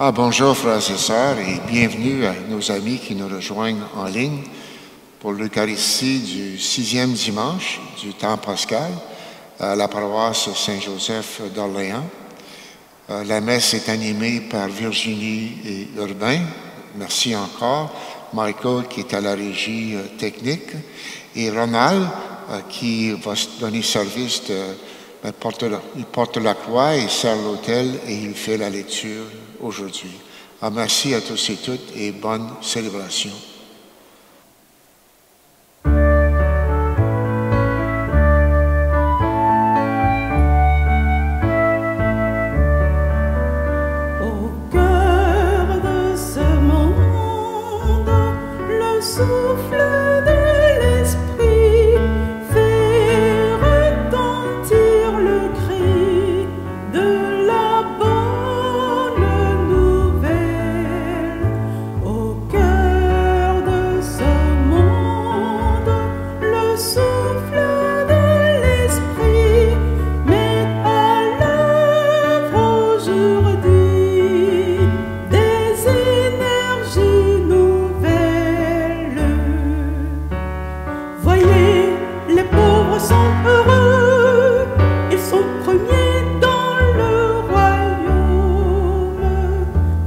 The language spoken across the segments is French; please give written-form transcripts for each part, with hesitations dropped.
Bonjour frères et sœurs et bienvenue à nos amis qui nous rejoignent en ligne pour l'Eucharistie du 6e dimanche du temps pascal à la paroisse Saint-Joseph d'Orléans. La messe est animée par Virginie et Urbain. Merci encore. Michael qui est à la régie technique et Ronald qui va donner service il porte la croix et sert l'autel et il fait la lecture aujourd'hui. Merci à tous et toutes et bonne célébration. Au cœur de ce monde, le souffle de l'esprit fait retentir le cri de la bonne nouvelle. Au cœur de ce monde, le souffle de l'esprit met à l'œuvre aujourd'hui des énergies nouvelles. Voyez, les pauvres sont heureux, ils sont premiers dans le royaume.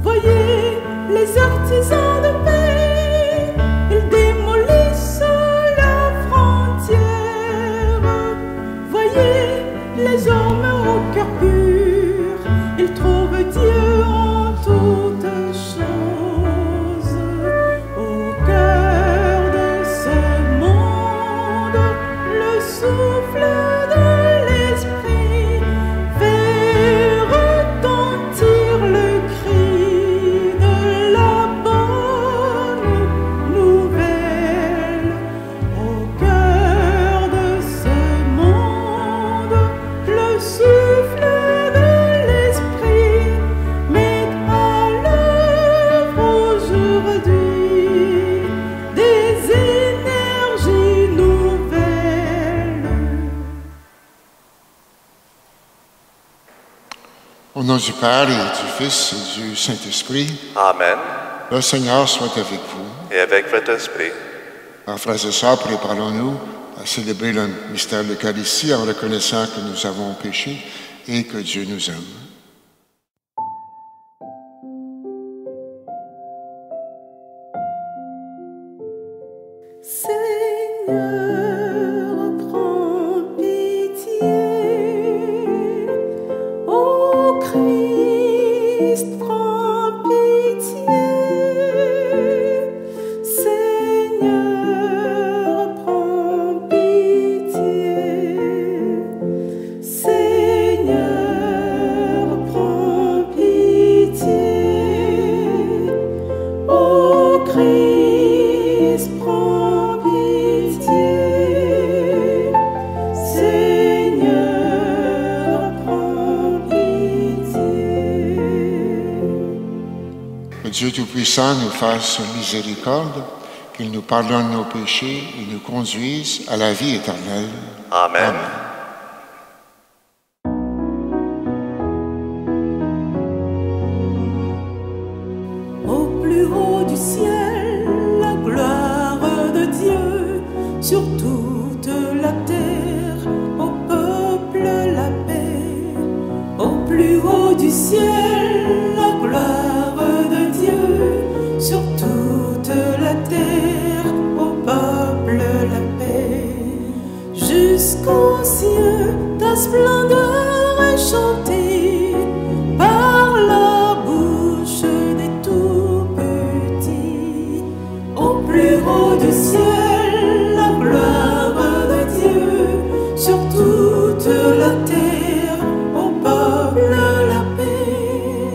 Voyez, les artisans de paix, ils démolissent la frontière. Voyez, les hommes au cœur pur, ils trouvent Dieu en toutes choses. Au cœur de ce monde, le souffle de l'esprit fait retentir le cri de la bonne nouvelle. Au cœur de ce monde, le souffle de l'esprit met à l'œuvre aujourd'hui des énergies nouvelles. Au nom du Père et du Fils et du Saint-Esprit, Amen. le Seigneur soit avec vous. Et avec votre esprit. Frères et sœurs, préparons-nous à célébrer le mystère de l'Eucharistie en reconnaissant que nous avons péché et que Dieu nous aime. Seigneur, prends pitié. Ô Christ, prends pitié. Seigneur, prends pitié. Seigneur, prends pitié. Ô Christ, prends pitié. Seigneur, prends pitié. Que Dieu Tout-Puissant nous fasse miséricorde, qu'il nous pardonne nos péchés et nous conduise à la vie éternelle. Amen. Au plus haut du ciel, la gloire de Dieu, sur toute la terre, au peuple la paix. Au plus haut du ciel, la gloire de Dieu, sur toute la terre, au peuple la paix. Jusqu'aux cieux, ta splendeur est chantée par la bouche des tout petits. Au plus haut du ciel, la gloire de Dieu, sur toute la terre, au peuple la paix.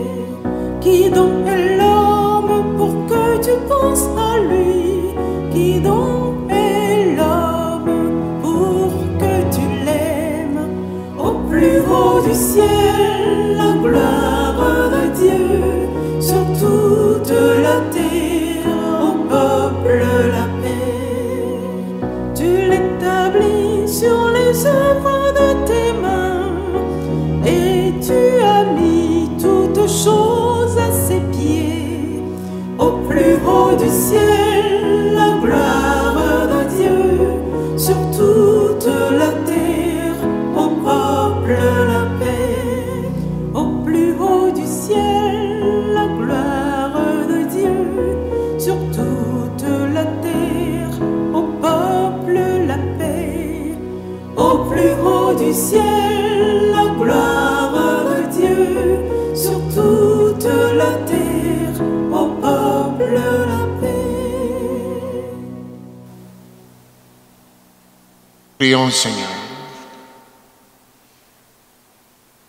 plus haut du ciel, la gloire de Dieu, sur toute la terre, au peuple la paix. Au plus haut du ciel, la gloire de Dieu, sur toute la terre, au peuple la paix. Au plus haut du ciel, la gloire de Dieu, sur toute la terre, au peuple la paix. Prions le Seigneur.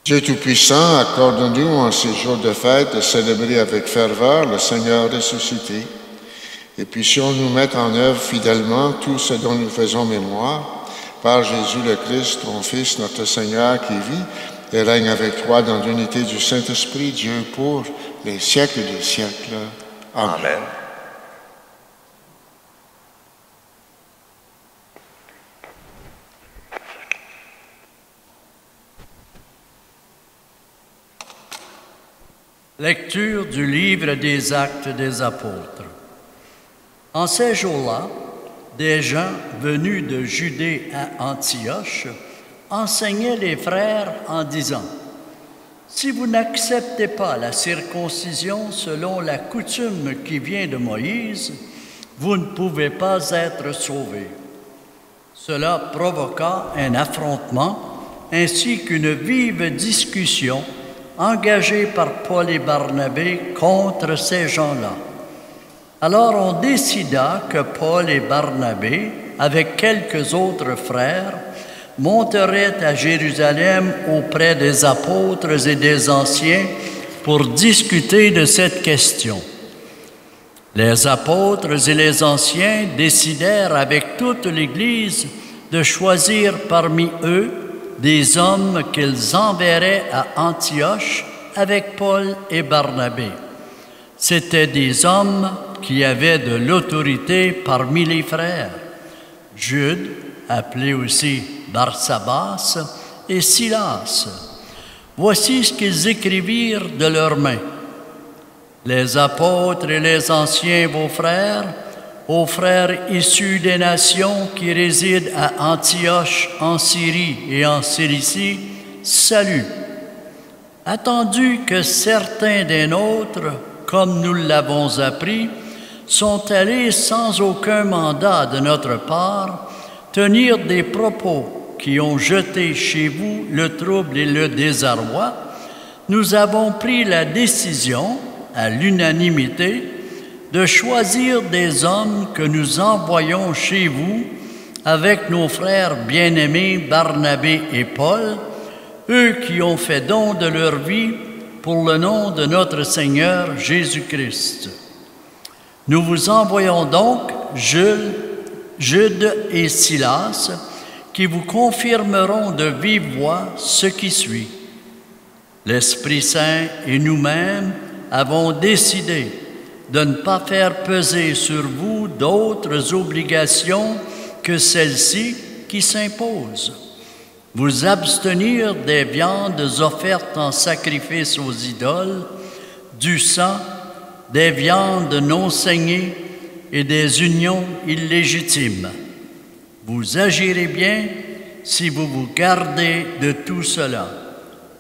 Dieu Tout-Puissant, accorde-nous en ces jours de fête de célébrer avec ferveur le Seigneur ressuscité, et puissions-nous mettre en œuvre fidèlement tout ce dont nous faisons mémoire, par Jésus le Christ, ton Fils, notre Seigneur, qui vit et règne avec toi dans l'unité du Saint-Esprit, Dieu, pour les siècles des siècles. Amen. Amen. Lecture du livre des Actes des Apôtres. En ces jours-là, des gens venus de Judée à Antioche enseignaient les frères en disant : « Si vous n'acceptez pas la circoncision selon la coutume qui vient de Moïse, vous ne pouvez pas être sauvés. » Cela provoqua un affrontement ainsi qu'une vive discussion engagée par Paul et Barnabé contre ces gens-là. Alors on décida que Paul et Barnabé, avec quelques autres frères, monteraient à Jérusalem auprès des apôtres et des anciens pour discuter de cette question. Les apôtres et les anciens décidèrent avec toute l'Église de choisir parmi eux des hommes qu'ils enverraient à Antioche avec Paul et Barnabé. C'étaient des hommes qui avaient de l'autorité parmi les frères: Jude, appelé aussi Barsabas, et Silas. Voici ce qu'ils écrivirent de leurs mains. Les apôtres et les anciens, vos frères, aux frères issus des nations qui résident à Antioche, en Syrie et en Cilicie, salut. Attendu que certains des nôtres, comme nous l'avons appris, sont allés sans aucun mandat de notre part tenir des propos qui ont jeté chez vous le trouble et le désarroi, nous avons pris la décision, à l'unanimité, de choisir des hommes que nous envoyons chez vous avec nos frères bien-aimés Barnabé et Paul, eux qui ont fait don de leur vie pour le nom de notre Seigneur Jésus-Christ. Nous vous envoyons donc Jude et Silas, qui vous confirmeront de vive voix ce qui suit. L'Esprit Saint et nous-mêmes avons décidé de ne pas faire peser sur vous d'autres obligations que celles-ci qui s'imposent. Vous abstenir des viandes offertes en sacrifice aux idoles, du sang, des viandes non saignées et des unions illégitimes. Vous agirez bien si vous vous gardez de tout cela.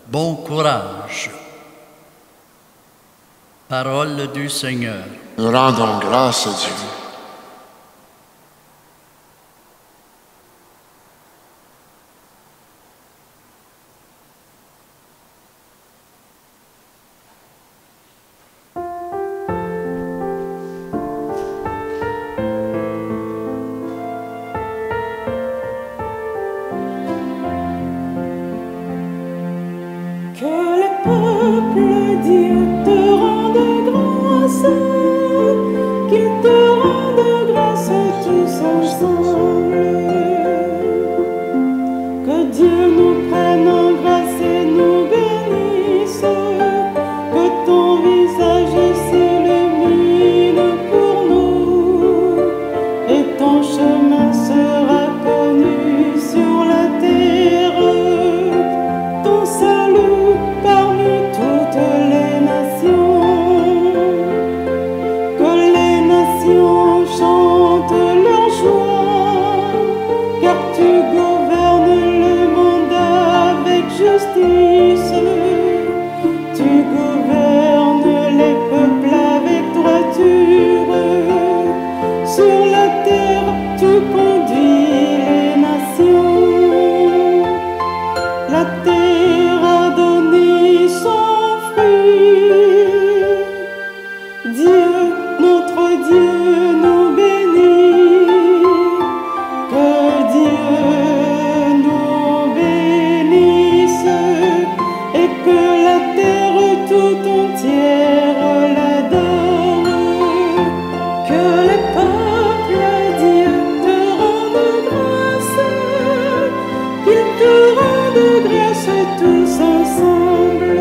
Bon courage. Parole du Seigneur. Nous rendons grâce à Dieu. Dieu te rende grâce, qu'il te rende prie. Dieu, notre Dieu, nous bénit. Que Dieu nous bénisse et que la terre tout entière l'adore. Que les peuples, Dieu, te rendent grâce, qu'ils te rendent grâce tous ensemble.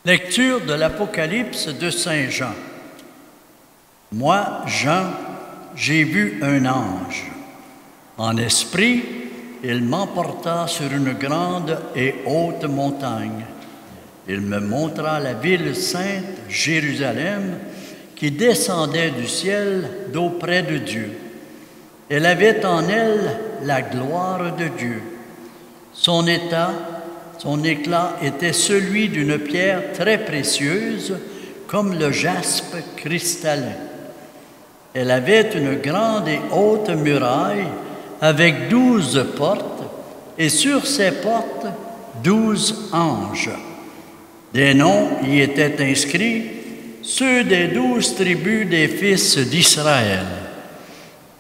Lecture de l'Apocalypse de Saint Jean. Moi, Jean, j'ai vu un ange. En esprit, il m'emporta sur une grande et haute montagne. Il me montra la ville sainte, Jérusalem, qui descendait du ciel d'auprès de Dieu. Elle avait en elle la gloire de Dieu. Son éclat était celui d'une pierre très précieuse, comme le jaspe cristallin. Elle avait une grande et haute muraille avec 12 portes, et sur ces portes, 12 anges. Des noms y étaient inscrits, ceux des 12 tribus des fils d'Israël.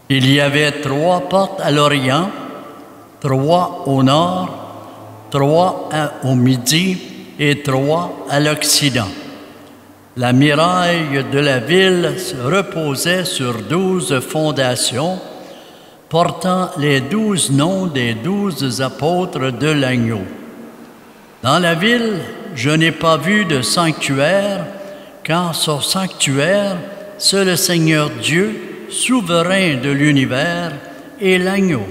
Il y avait 3 portes à l'Orient, 3 au nord, 3 au midi et 3 à l'Occident. La muraille de la ville reposait sur 12 fondations, portant les 12 noms des 12 apôtres de l'agneau. Dans la ville, je n'ai pas vu de sanctuaire, car son sanctuaire, c'est le Seigneur Dieu, souverain de l'univers, et l'agneau.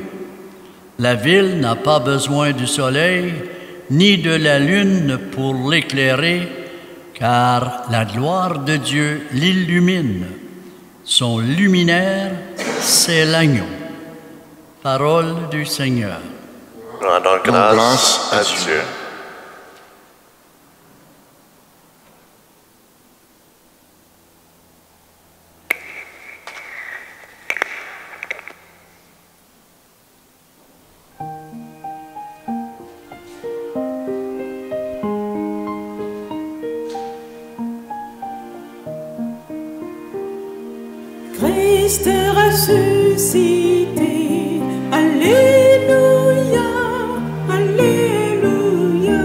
La ville n'a pas besoin du soleil, ni de la lune pour l'éclairer, car la gloire de Dieu l'illumine. Son luminaire, c'est l'agneau. Parole du Seigneur. Rendons grâce à Dieu. Christ est ressuscité, Alléluia, Alléluia.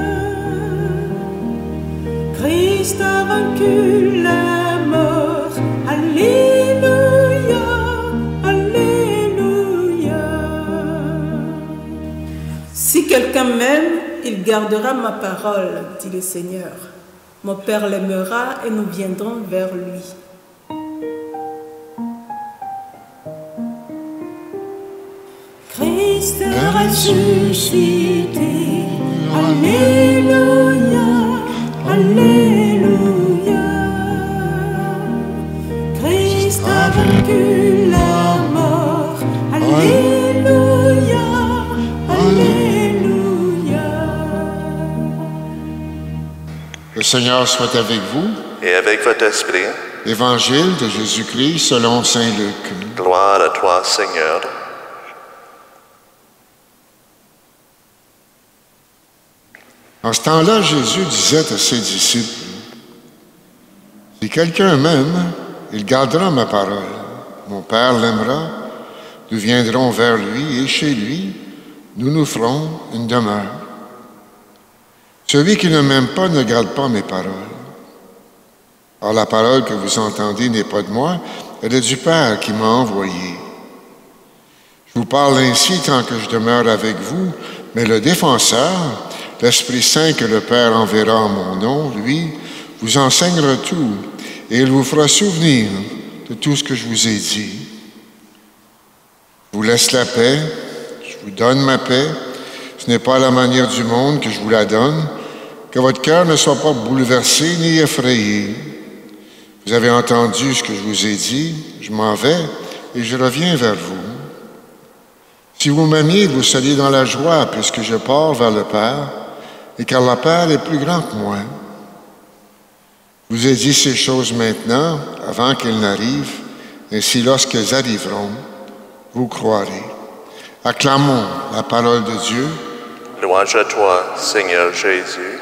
Christ a vaincu la mort, Alléluia, Alléluia. Si quelqu'un m'aime, il gardera ma parole, dit le Seigneur. Mon Père l'aimera et nous viendrons vers lui. Christ est ressuscité, Alléluia, Alléluia. Christ a vaincu la mort, Alléluia, Alléluia. Le Seigneur soit avec vous. Et avec votre esprit, Évangile de Jésus-Christ selon saint Luc. gloire à toi, Seigneur. En ce temps-là, Jésus disait à ses disciples, « Si quelqu'un m'aime, il gardera ma parole. Mon Père l'aimera, nous viendrons vers lui et chez lui, nous nous ferons une demeure. Celui qui ne m'aime pas ne garde pas mes paroles. Or la parole que vous entendez n'est pas de moi, elle est du Père qui m'a envoyé. Je vous parle ainsi tant que je demeure avec vous, mais le défenseur, l'Esprit Saint que le Père enverra en mon nom, lui, vous enseignera tout et il vous fera souvenir de tout ce que je vous ai dit. Je vous laisse la paix, je vous donne ma paix. Ce n'est pas à la manière du monde que je vous la donne, que votre cœur ne soit pas bouleversé ni effrayé. Vous avez entendu ce que je vous ai dit, je m'en vais et je reviens vers vous. Si vous m'aimiez, vous seriez dans la joie puisque je pars vers le Père, et car le Père est plus grand que moi. Je vous ai dit ces choses maintenant, avant qu'elles n'arrivent, ainsi lorsqu'elles arriveront, vous croirez. Acclamons la parole de Dieu. Louange à toi, Seigneur Jésus.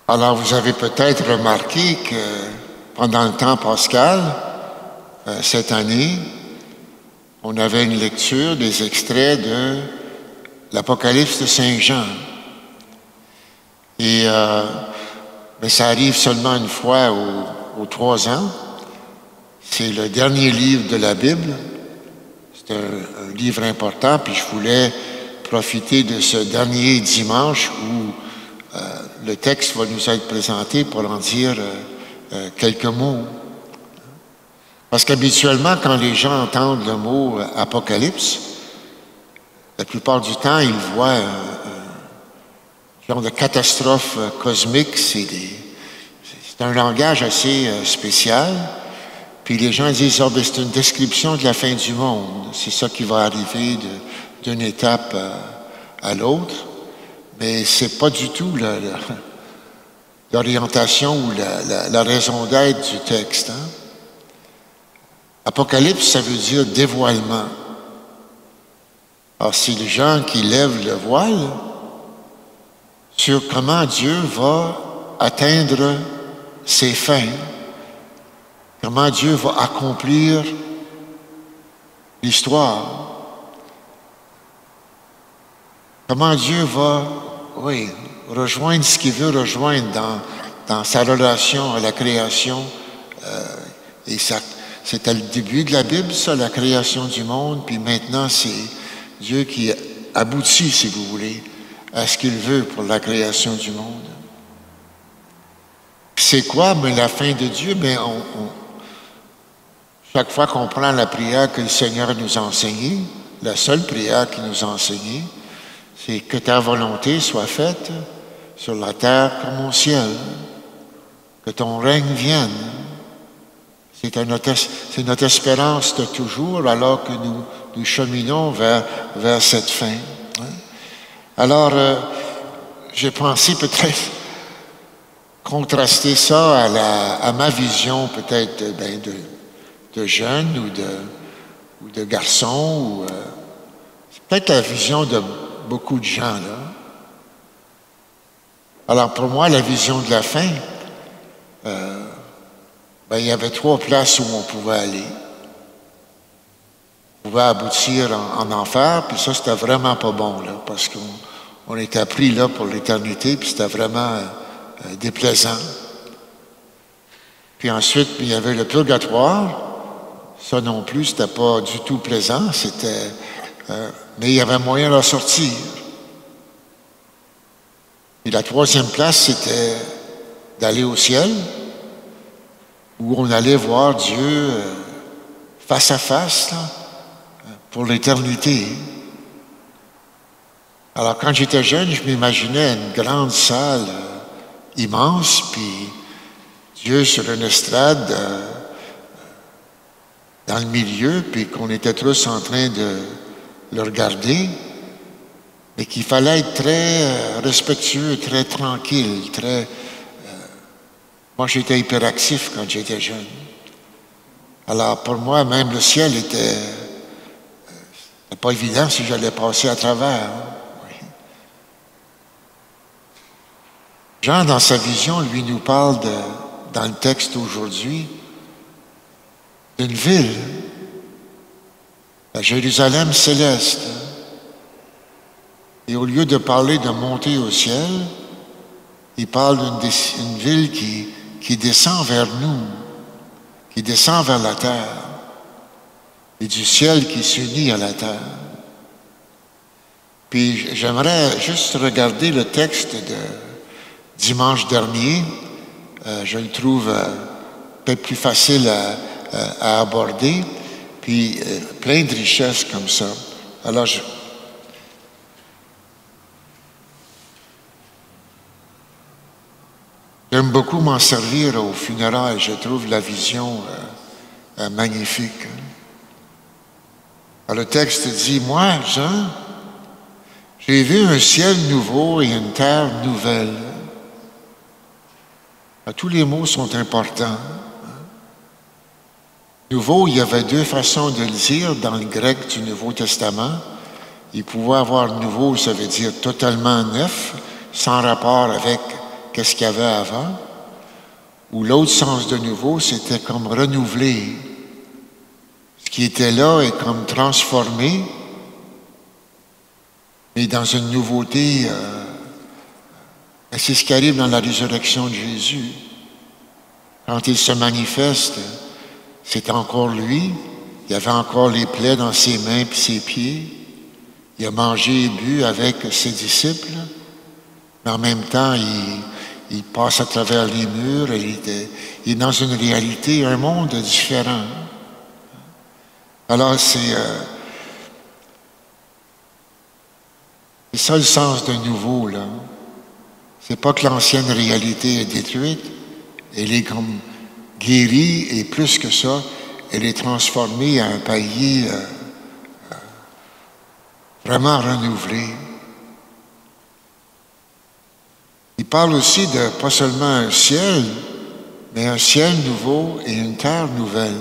Alors, vous avez peut-être remarqué que pendant le temps pascal, cette année, on avait une lecture des extraits de l'Apocalypse de Saint Jean. Et mais ça arrive seulement une fois aux 3 ans. C'est le dernier livre de la Bible. C'est un livre important, puis je voulais profiter de ce dernier dimanche où le texte va nous être présenté pour en dire quelques mots. Parce qu'habituellement, quand les gens entendent le mot apocalypse, la plupart du temps, ils voient un genre de catastrophe cosmique. C'est un langage assez spécial. Puis les gens disent, oh, ben, c'est une description de la fin du monde. C'est ça qui va arriver d'une étape à l'autre. Mais c'est pas du tout l'orientation ou la raison d'être du texte. Hein? Apocalypse, ça veut dire dévoilement. Alors, c'est les gens qui lèvent le voile sur comment Dieu va atteindre ses fins, comment Dieu va accomplir l'histoire, comment Dieu va, rejoindre ce qu'il veut rejoindre dans sa relation à la création. Et ça, c'était le début de la Bible, ça, la création du monde, puis maintenant, c'est Dieu qui aboutit, si vous voulez, à ce qu'il veut pour la création du monde. C'est quoi, mais la fin de Dieu? Mais chaque fois qu'on prend la prière que le Seigneur nous a enseignée, la seule prière qu'il nous a enseignée, c'est que ta volonté soit faite sur la terre comme au ciel, que ton règne vienne. C'est notre espérance de toujours alors que nous cheminons vers cette fin. Alors, j'ai pensé peut-être contraster ça à ma vision peut-être de jeune ou de garçon, ou c'est peut-être la vision de beaucoup de gens, là. Alors, pour moi, la vision de la fin, il y avait 3 places où on pouvait aller. On pouvait aboutir en enfer, puis ça, c'était vraiment pas bon, là, parce qu'on était pris là pour l'éternité, puis c'était vraiment déplaisant. Puis ensuite, il y avait le purgatoire. Ça non plus, c'était pas du tout plaisant, mais il y avait moyen d'en sortir. Et la 3e place, c'était d'aller au ciel, où on allait voir Dieu face à face, là, pour l'éternité. Alors, quand j'étais jeune, je m'imaginais une grande salle immense, puis Dieu sur une estrade dans le milieu, puis qu'on était tous en train de le regarder, mais qu'il fallait être très respectueux, très tranquille, moi, j'étais hyperactif quand j'étais jeune. Alors, pour moi, même le ciel c'était pas évident si j'allais passer à travers. Oui. Jean, dans sa vision, lui nous parle dans le texte aujourd'hui, d'une ville, la Jérusalem céleste. Et au lieu de parler de monter au ciel, il parle d'une ville qui descend vers nous, qui descend vers la terre, et du ciel qui s'unit à la terre. Puis j'aimerais juste regarder le texte de dimanche dernier. Je le trouve peut-être plus facile à aborder. puis plein de richesses comme ça. Alors, j'aime beaucoup m'en servir aux funérailles. Je trouve la vision magnifique. Alors, le texte dit, « Moi, Jean, j'ai vu un ciel nouveau et une terre nouvelle. » Tous les mots sont importants. Nouveau, il y avait deux façons de le dire dans le grec du Nouveau Testament. Il pouvait avoir nouveau, ça veut dire totalement neuf, sans rapport avec ce qu'il y avait avant. Ou l'autre sens de nouveau, c'était comme renouvelé. Ce qui était là est comme transformé, mais dans une nouveauté. C'est ce qui arrive dans la résurrection de Jésus. Quand il se manifeste, c'est encore lui. Il avait encore les plaies dans ses mains et ses pieds. Il a mangé et bu avec ses disciples. Mais en même temps, il passe à travers les murs. Il est dans une réalité, un monde différent. Alors, c'est ça le sens de nouveau, là. C'est pas que l'ancienne réalité est détruite, elle est comme guérie, et plus que ça, elle est transformée à un pays vraiment renouvelé. Il parle aussi de pas seulement un ciel, mais un ciel nouveau et une terre nouvelle.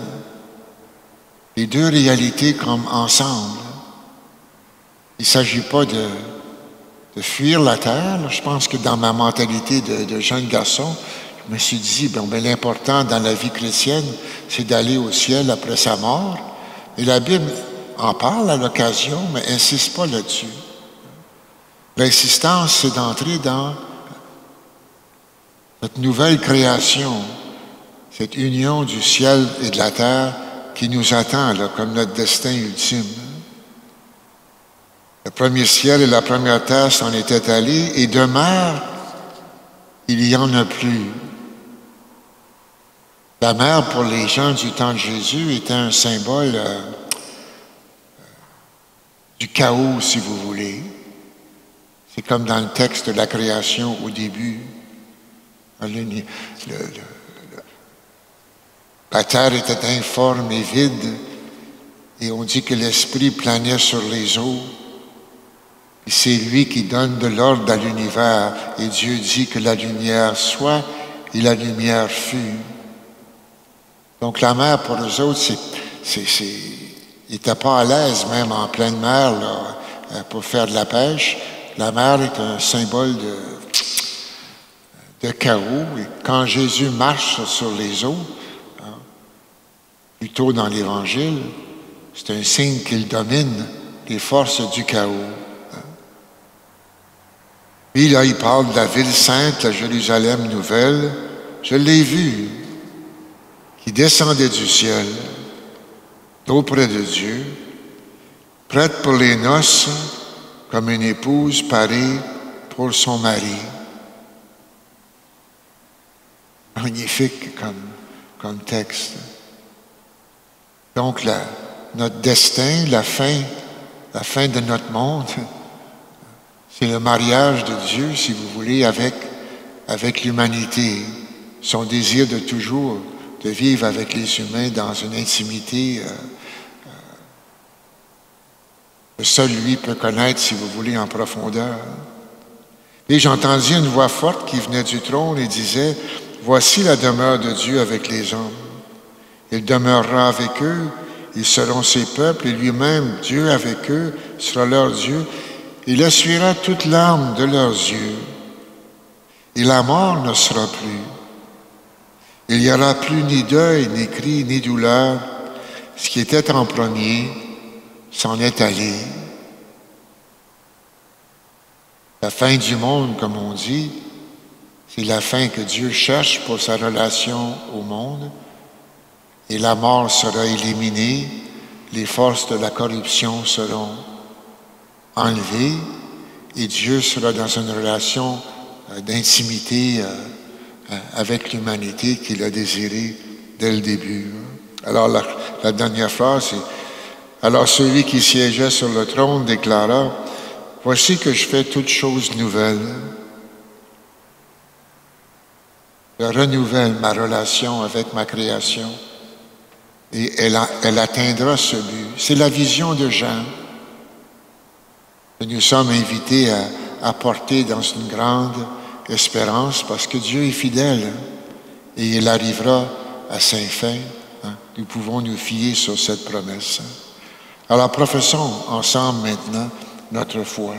Les deux réalités comme ensemble. Il ne s'agit pas de fuir la terre. Je pense que dans ma mentalité de jeune garçon, je me suis dit, l'important dans la vie chrétienne, c'est d'aller au ciel après sa mort. Et la Bible en parle à l'occasion, mais n'insiste pas là-dessus. L'insistance, c'est d'entrer dans cette nouvelle création, cette union du ciel et de la terre qui nous attend là, comme notre destin ultime. Le premier ciel et la première terre s'en étaient allés, et de mer, il n'y en a plus. La mer, pour les gens du temps de Jésus, était un symbole du chaos, si vous voulez. C'est comme dans le texte de la création au début. La terre était informe et vide, et on dit que l'Esprit planait sur les eaux. Et c'est lui qui donne de l'ordre à l'univers. Et Dieu dit que la lumière soit, et la lumière fut. Donc la mer, pour eux autres, ils n'étaient pas à l'aise, même en pleine mer, là, pour faire de la pêche. La mer est un symbole de chaos. Et quand Jésus marche sur les eaux, plutôt dans l'Évangile, c'est un signe qu'il domine les forces du chaos. Puis là, il parle de la ville sainte, la Jérusalem nouvelle. Je l'ai vue, qui descendait du ciel, d'auprès de Dieu, prête pour les noces, comme une épouse parée pour son mari. Magnifique comme texte. Donc, notre destin, la fin de notre monde, c'est le mariage de Dieu, si vous voulez, avec l'humanité. Son désir de toujours de vivre avec les humains dans une intimité que seul lui peut connaître, si vous voulez, en profondeur. Et j'entendis une voix forte qui venait du trône et disait, « Voici la demeure de Dieu avec les hommes. Il demeurera avec eux, ils seront ses peuples, et lui-même, Dieu avec eux, sera leur Dieu. Il essuiera toute larme de leurs yeux, et la mort ne sera plus. Il n'y aura plus ni deuil, ni cri, ni douleur. Ce qui était en premier s'en est allé. » La fin du monde, comme on dit, c'est la fin que Dieu cherche pour sa relation au monde. Et la mort sera éliminée, les forces de la corruption seront enlevées, et Dieu sera dans une relation d'intimité avec l'humanité qu'il a désirée dès le début. Alors la dernière phrase, c'est Alors celui qui siégeait sur le trône déclara, « Voici que je fais toutes choses nouvelles. » Je renouvelle ma relation avec ma création et elle atteindra ce but. C'est la vision de Jean que nous sommes invités à porter dans une grande espérance parce que Dieu est fidèle et il arrivera à sa fin. Nous pouvons nous fier sur cette promesse. Alors professons ensemble maintenant notre foi.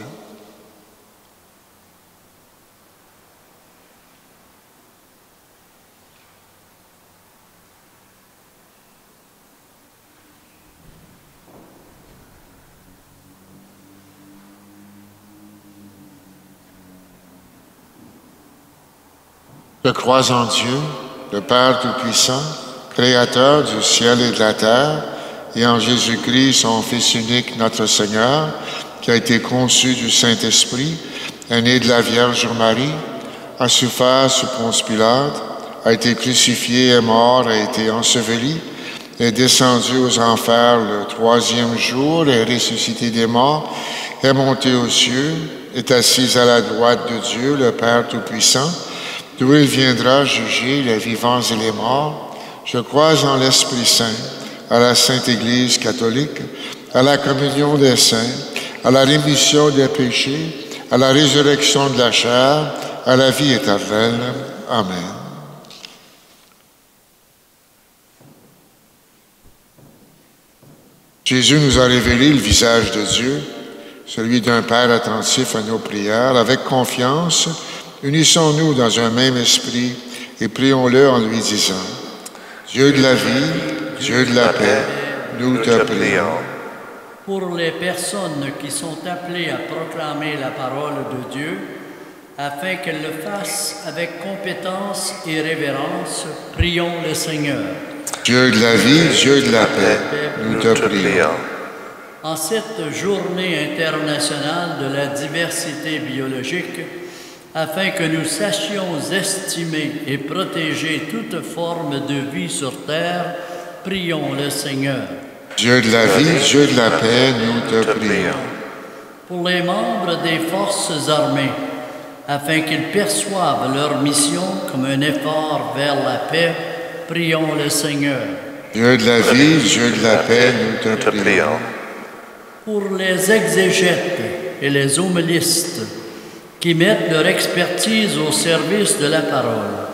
Je crois en Dieu, le Père Tout-Puissant, Créateur du ciel et de la terre, et en Jésus-Christ, son Fils unique, notre Seigneur, qui a été conçu du Saint-Esprit, est né de la Vierge Marie, a souffert sous Ponce Pilate, a été crucifié, est mort, a été enseveli, est descendu aux enfers le troisième jour, est ressuscité des morts, est monté aux cieux, est assis à la droite de Dieu, le Père Tout-Puissant, d'où il viendra juger les vivants et les morts. Je crois en l'Esprit Saint, à la Sainte Église catholique, à la communion des saints, à la rémission des péchés, à la résurrection de la chair, à la vie éternelle. Amen. Jésus nous a révélé le visage de Dieu, celui d'un Père attentif à nos prières. Avec confiance, unissons-nous dans un même esprit et prions-le en lui disant, « Dieu de la vie, Dieu de la paix, nous te prions. » Pour les personnes qui sont appelées à proclamer la parole de Dieu, afin qu'elles le fassent avec compétence et révérence, prions le Seigneur. Dieu de la vie, Dieu de la paix, nous te prions. En cette journée internationale de la diversité biologique, afin que nous sachions estimer et protéger toute forme de vie sur terre, prions le Seigneur. Dieu de la vie, Dieu de la paix, nous te prions. Pour les membres des forces armées, afin qu'ils perçoivent leur mission comme un effort vers la paix, prions le Seigneur. Dieu de la vie, Dieu de la paix, nous te prions. Pour les exégètes et les homilistes, qui mettent leur expertise au service de la parole,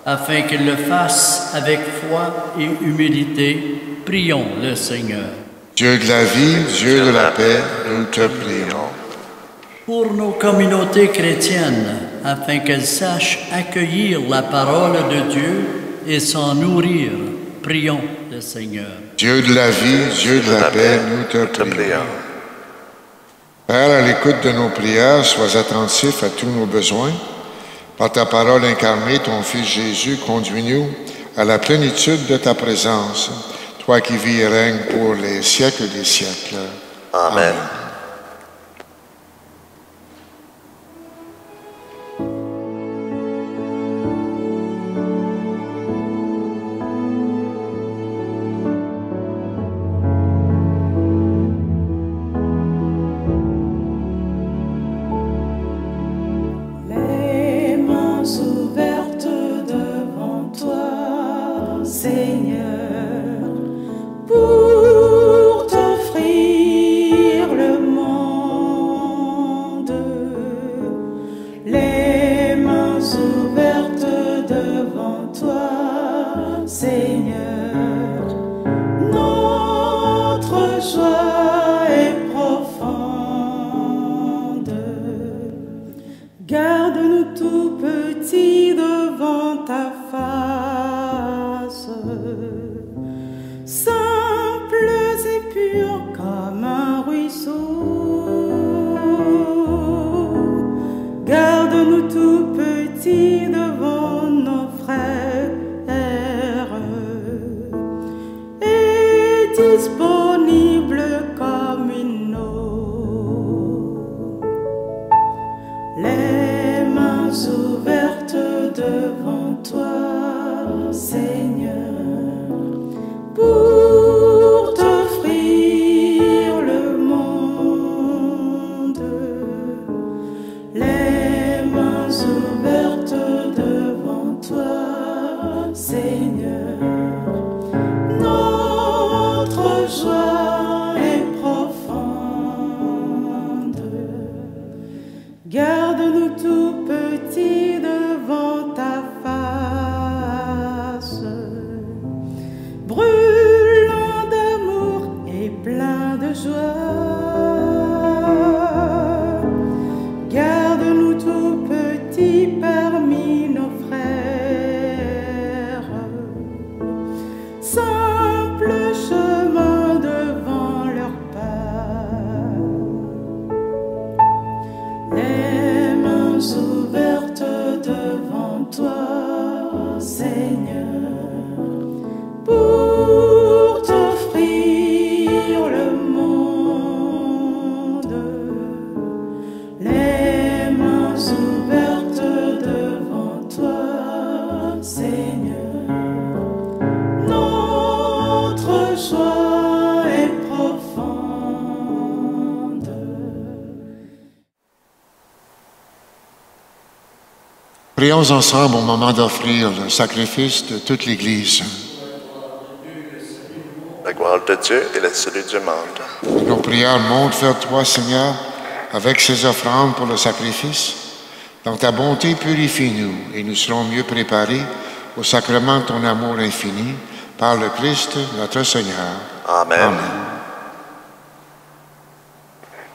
afin qu'ils le fassent avec foi et humilité, prions le Seigneur. Dieu de la vie, Dieu de la paix, nous te prions. Pour nos communautés chrétiennes, afin qu'elles sachent accueillir la parole de Dieu et s'en nourrir, prions le Seigneur. Dieu de la vie, Dieu de la paix, nous te prions. Père, à l'écoute de nos prières, sois attentif à tous nos besoins. Par ta parole incarnée, ton Fils Jésus, conduis-nous à la plénitude de ta présence, toi qui vis et règnes pour les siècles des siècles. Amen. Pour t'offrir Garde-nous tout petits parmi nos frères. Simple chemin devant leur pas. Les mains ouvertes devant toi, Seigneur, pour t'offrir le monde. Les mains ouvertes devant toi, Seigneur. Notre joie est profonde. Prions ensemble au moment d'offrir le sacrifice de toute l'Église. La gloire de Dieu et le salut du monde. Nos prières montent vers toi, Seigneur, avec ces offrandes pour le sacrifice. Dans ta bonté, purifie-nous et nous serons mieux préparés au sacrement de ton amour infini par le Christ, notre Seigneur. Amen. Amen.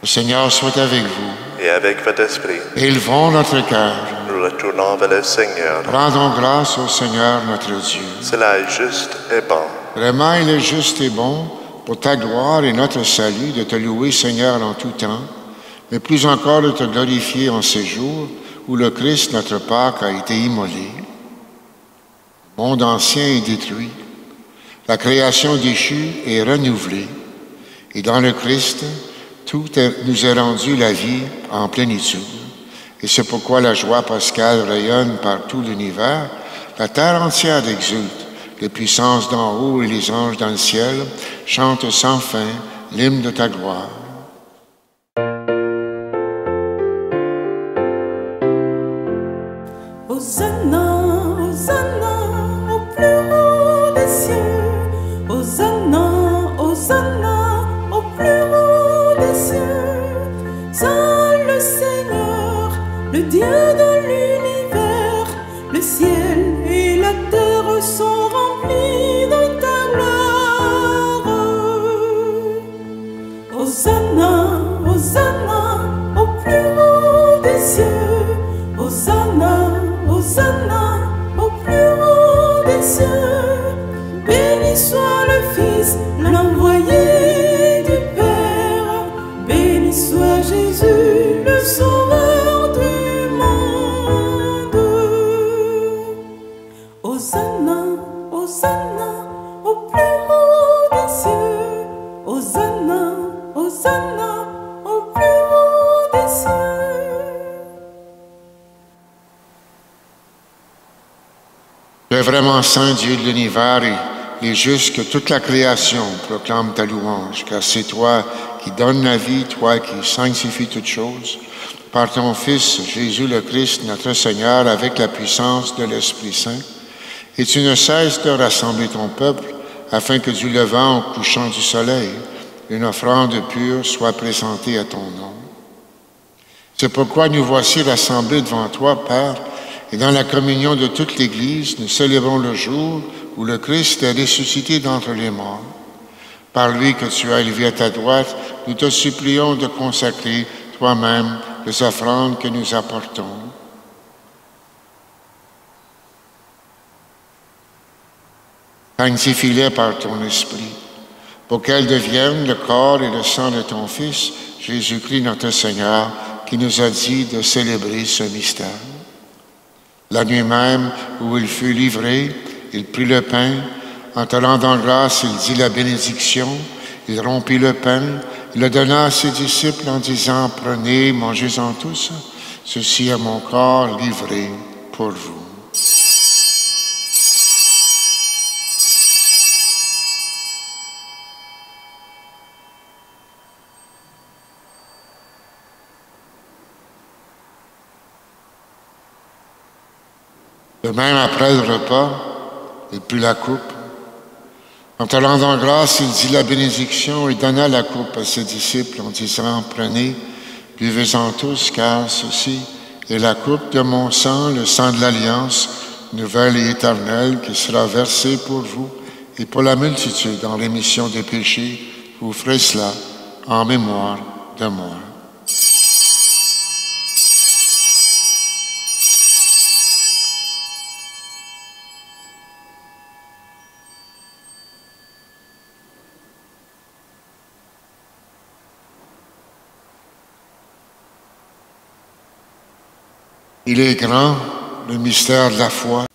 Le Seigneur soit avec vous. Et avec votre esprit, Élevons notre cœur. nous retournons vers le Seigneur. Rendons grâce au Seigneur notre Dieu. Cela est juste et bon. Vraiment, il est juste et bon, pour ta gloire et notre salut, de te louer, Seigneur, en tout temps, mais plus encore de te glorifier en ces jours où le Christ, notre Pâque, a été immolé. Le monde ancien est détruit. La création déchue est renouvelée. Et dans le Christ, nous est rendu la vie en plénitude. Et c'est pourquoi la joie pascale rayonne par tout l'univers. La terre entière exulte. Les puissances d'en haut et les anges dans le ciel chantent sans fin l'hymne de ta gloire. Hosanna, Hosanna, au plus haut des cieux. Hosanna, Hosanna, au plus haut des cieux. Saint le Seigneur, le Dieu de l'univers, le ciel et la terre sont remplis de ta gloire. Hosanna, Hosanna, au plus haut des cieux. Hosanna, Hosanna, au plus haut des cieux. Béni soit le Fils, l'envoyé du Père. Béni soit Jésus, le Sauveur du monde. Hosanna, Hosanna, au plus haut des cieux. Hosanna, Hosanna, au plus haut des cieux. Tu es vraiment saint, Dieu de l'univers, et il est juste que toute la création proclame ta louange, car c'est toi qui donnes la vie, toi qui sanctifies toutes choses, par ton Fils, Jésus le Christ, notre Seigneur, avec la puissance de l'Esprit Saint. Et tu ne cesses de rassembler ton peuple, afin que du levant au couchant du soleil, une offrande pure soit présentée à ton nom. C'est pourquoi nous voici rassemblés devant toi, Père, et dans la communion de toute l'Église, nous célébrons le jour où le Christ est ressuscité d'entre les morts. Par lui que tu as élevé à ta droite, nous te supplions de consacrer toi-même les offrandes que nous apportons. Sanctifie-les par ton Esprit, pour qu'elles deviennent le corps et le sang de ton Fils, Jésus-Christ notre Seigneur, qui nous a dit de célébrer ce mystère. La nuit même où il fut livré, il prit le pain. En te rendant grâce, il dit la bénédiction. Il rompit le pain. Il le donna à ses disciples en disant, « Prenez, mangez-en tous. Ceci est mon corps livré pour vous. » De même, après le repas, il prit la coupe. En te rendant grâce, il dit la bénédiction et donna la coupe à ses disciples en disant, « Prenez, buvez-en tous, car ceci est la coupe de mon sang, le sang de l'Alliance, nouvelle et éternelle, qui sera versée pour vous et pour la multitude en rémission des péchés. Vous ferez cela en mémoire de moi. Il est grand, le mystère de la foi.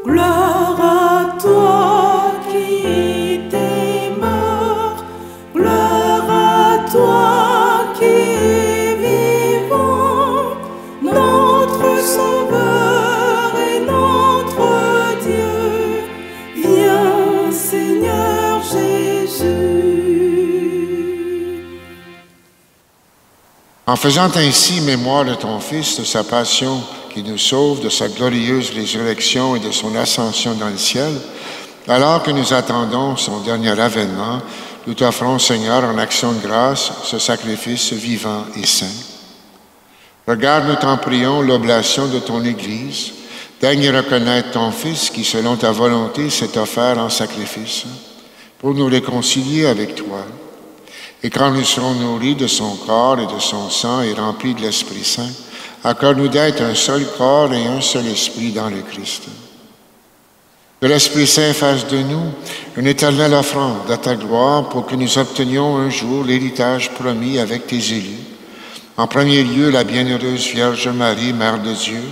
Gloire à toi qui étais mort, gloire à toi qui es vivant, notre Sauveur et notre Dieu. Viens, Seigneur Jésus. En faisant ainsi mémoire de ton Fils, de sa passion qui nous sauve, de sa glorieuse résurrection et de son ascension dans le ciel, alors que nous attendons son dernier avènement, nous t'offrons, Seigneur, en action de grâce, ce sacrifice vivant et saint. Regarde, nous t'en prions, l'oblation de ton Église. Daigne reconnaître ton Fils qui, selon ta volonté, s'est offert en sacrifice pour nous réconcilier avec toi. Et quand nous serons nourris de son corps et de son sang et remplis de l'Esprit Saint, accorde-nous d'être un seul corps et un seul esprit dans le Christ. Que l'Esprit Saint fasse de nous une éternelle offrande à ta gloire pour que nous obtenions un jour l'héritage promis avec tes élus. En premier lieu, la bienheureuse Vierge Marie, Mère de Dieu,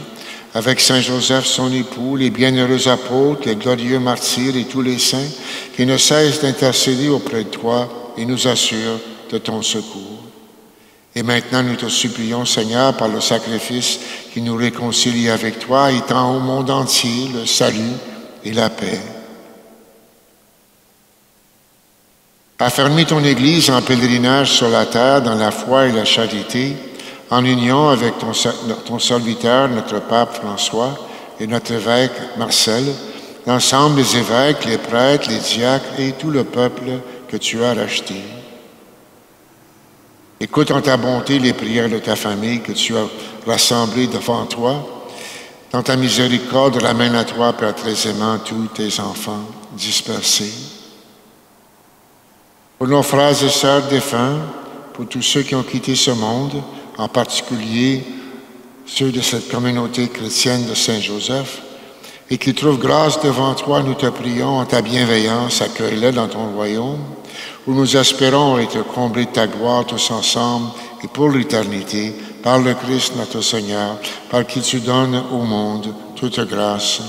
avec Saint Joseph, son époux, les bienheureux apôtres, les glorieux martyrs et tous les saints qui ne cessent d'intercéder auprès de toi et nous assurent de ton secours. Et maintenant, nous te supplions, Seigneur, par le sacrifice qui nous réconcilie avec toi, étends au monde entier le salut et la paix. Affermis ton Église en pèlerinage sur la terre dans la foi et la charité, en union avec ton serviteur, notre pape François, et notre évêque Marcel, l'ensemble des évêques, les prêtres, les diacres et tout le peuple que tu as racheté. Écoute en ta bonté les prières de ta famille que tu as rassemblées devant toi. Dans ta miséricorde, ramène à toi, Père très aimant, tous tes enfants dispersés. Pour nos frères et sœurs défunts, pour tous ceux qui ont quitté ce monde, en particulier ceux de cette communauté chrétienne de Saint-Joseph, et qui trouvent grâce devant toi, nous te prions en ta bienveillance, accueille-les dans ton royaume, où nous espérons être comblés de ta gloire tous ensemble et pour l'éternité, par le Christ notre Seigneur, par qui tu donnes au monde toute grâce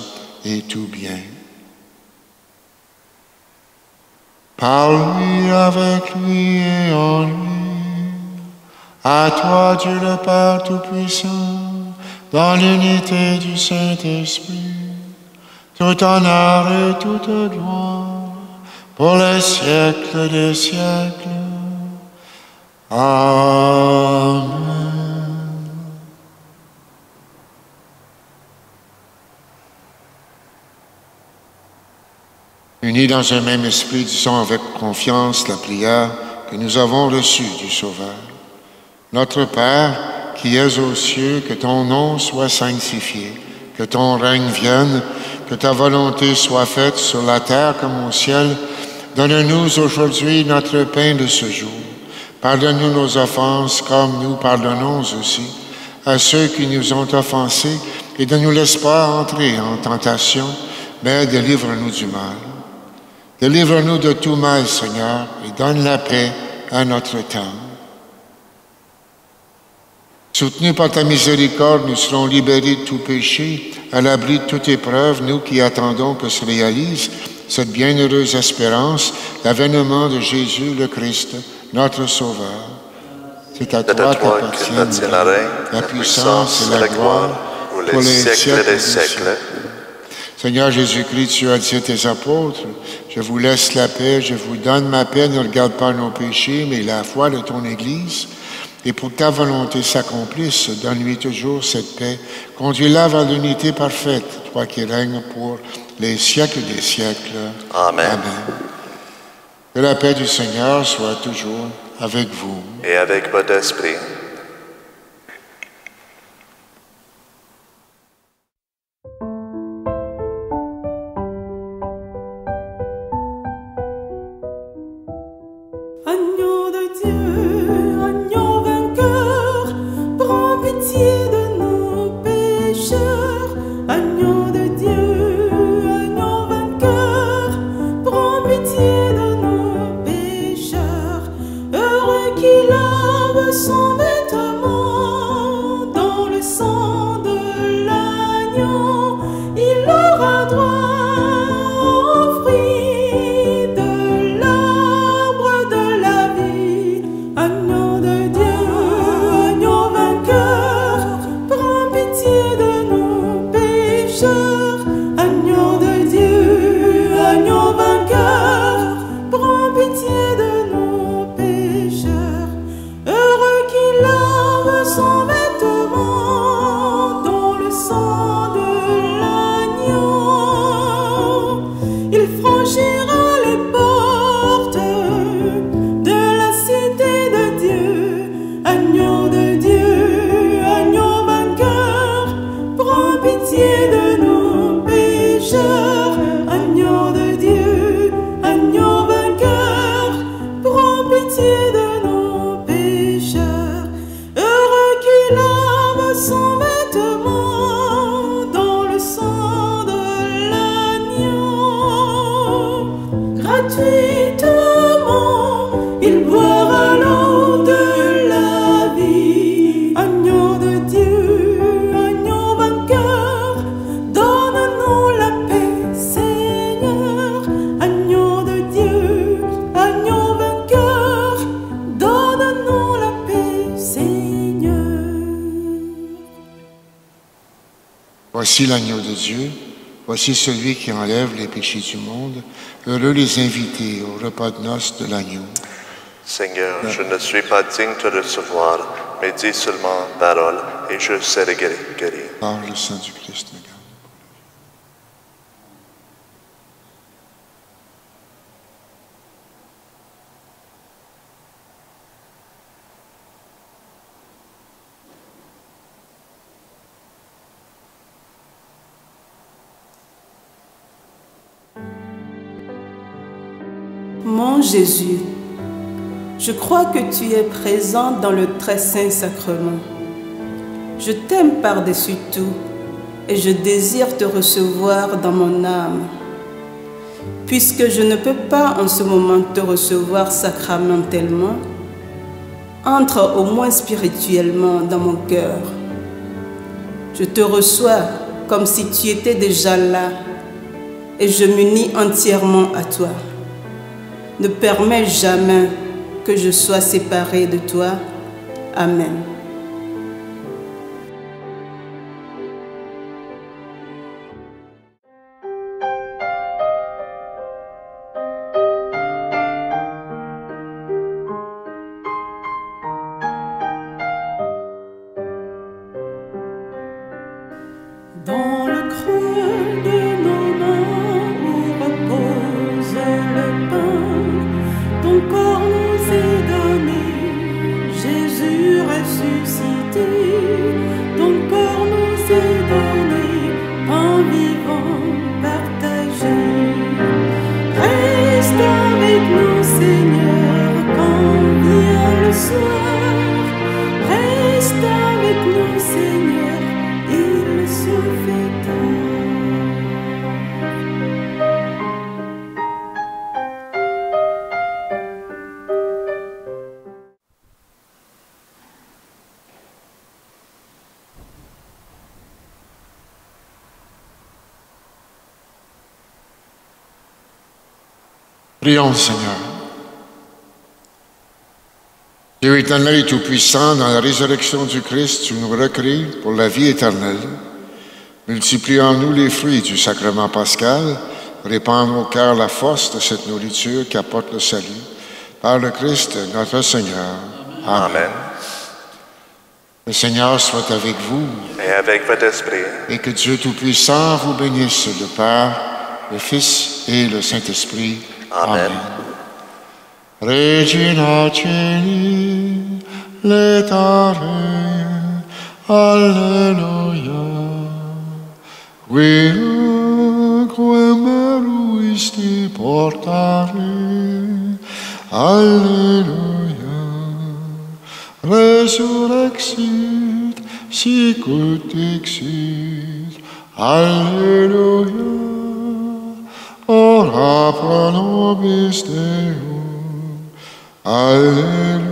et tout bien. Par lui, avec lui et en lui, à toi Dieu le Père Tout-Puissant, dans l'unité du Saint-Esprit, tout honneur et toute gloire, pour les siècles des siècles. Amen. Unis dans un même esprit, disons avec confiance la prière que nous avons reçue du Sauveur. Notre Père, qui es aux cieux, que ton nom soit sanctifié, que ton règne vienne, que ta volonté soit faite sur la terre comme au ciel. Donne-nous aujourd'hui notre pain de ce jour. Pardonne-nous nos offenses comme nous pardonnons aussi à ceux qui nous ont offensés et ne nous laisse pas entrer en tentation, mais délivre-nous du mal. Délivre-nous de tout mal, Seigneur, et donne la paix à notre temps. Soutenus par ta miséricorde, nous serons libérés de tout péché, à l'abri de toute épreuve, nous qui attendons que se réalise cette bienheureuse espérance, l'avènement de Jésus le Christ, notre Sauveur. C'est à toi qu'appartient la puissance et la gloire pour les siècles des siècles. Seigneur Jésus-Christ, tu as dit à tes apôtres, je vous laisse la paix, je vous donne ma paix, ne regarde pas nos péchés, mais la foi de ton Église. Et pour que ta volonté s'accomplisse, donne-lui toujours cette paix. Conduis-la vers l'unité parfaite, toi qui règnes pour les siècles des siècles. Amen. Amen. Que la paix du Seigneur soit toujours avec vous. Et avec votre esprit. Agneau pitié de nos pécheurs. Heureux qui lave son vêtement dans le sang de l'agneau. Il aura droit au fruit de l'arbre de la vie. Agneau de Dieu, agneau vainqueur, prends pitié de nos pécheurs. Agneau de Dieu, agneau vainqueur, prends pitié de nos pécheurs. Heureux qui lave son vêtement dans le sang de l'agneau. Il franchira les portes de la cité de Dieu. Agneau de Dieu, agneau vainqueur, prends pitié de nos pécheurs. Agneau de Dieu, agneau vainqueur, prends pitié de nos pécheurs. Heureux qui lave son vêtement dans le sang de l'agneau. Gratuitement, il boira l'eau de la vie. Agneau de Dieu, agneau vainqueur, donne-nous la paix, Seigneur. Agneau de Dieu, agneau vainqueur, donne-nous la paix, Seigneur. Voici l'agneau de Dieu, voici celui qui enlève les péchés du monde. Heureux les invités au repas de noces de l'agneau. Seigneur, je ne suis pas digne de te recevoir, mais dis seulement parole et je serai guéri. Par le sang du Christ, me garde. Mon Jésus, je crois que tu es présent dans le très saint sacrement. Je t'aime par-dessus tout et je désire te recevoir dans mon âme. Puisque je ne peux pas en ce moment te recevoir sacramentellement, entre au moins spirituellement dans mon cœur. Je te reçois comme si tu étais déjà là et je m'unis entièrement à toi. Ne permets jamais que je sois séparé de toi. Amen. Dans le creux de nos mains où repose le pain, ton corps nous est donné, Jésus ressuscité. Ton corps nous est donné, pain vivant partagé. Reste avec nous, Seigneur, quand vient le soir. Reste avec nous, Seigneur, il se fait tard. Prions, Seigneur. Dieu éternel et tout-puissant, dans la résurrection du Christ, tu nous recrées pour la vie éternelle. Multiplie en nous les fruits du sacrement pascal, répand au cœur la force de cette nourriture qui apporte le salut. Par le Christ, notre Seigneur. Amen. Le Seigneur soit avec vous Et avec votre esprit, et que Dieu Tout-Puissant vous bénisse, le Père, le Fils et le Saint-Esprit. Amen. Regina Celi, letare, alleluia. Quia meruisti portare, alleluia. Resurrexit, sicut dixit, alleluia. ora pro nobis Deum. Alléluia.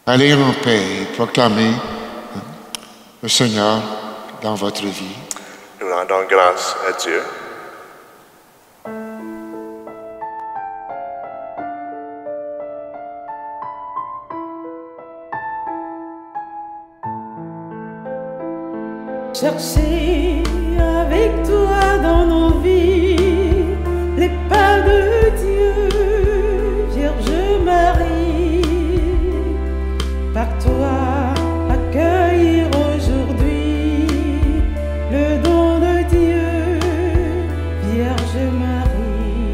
Allez en paix et proclamez le Seigneur dans votre vie. Nous rendons grâce à Dieu. Chercher avec toi dans nos vies les pas de Dieu, Vierge Marie. Par toi, accueillir aujourd'hui le don de Dieu, Vierge Marie.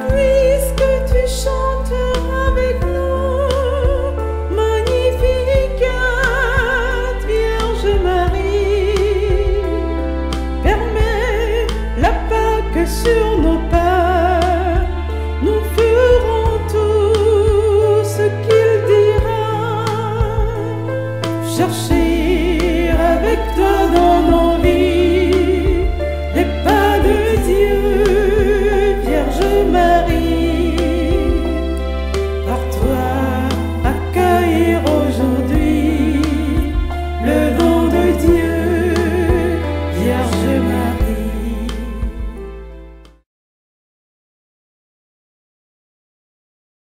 Puisque tu chantes avec nous, Magnificat, Vierge Marie, permets la Pâque sur nos pas, nous ferons tout ce qu'il dira. Cherchez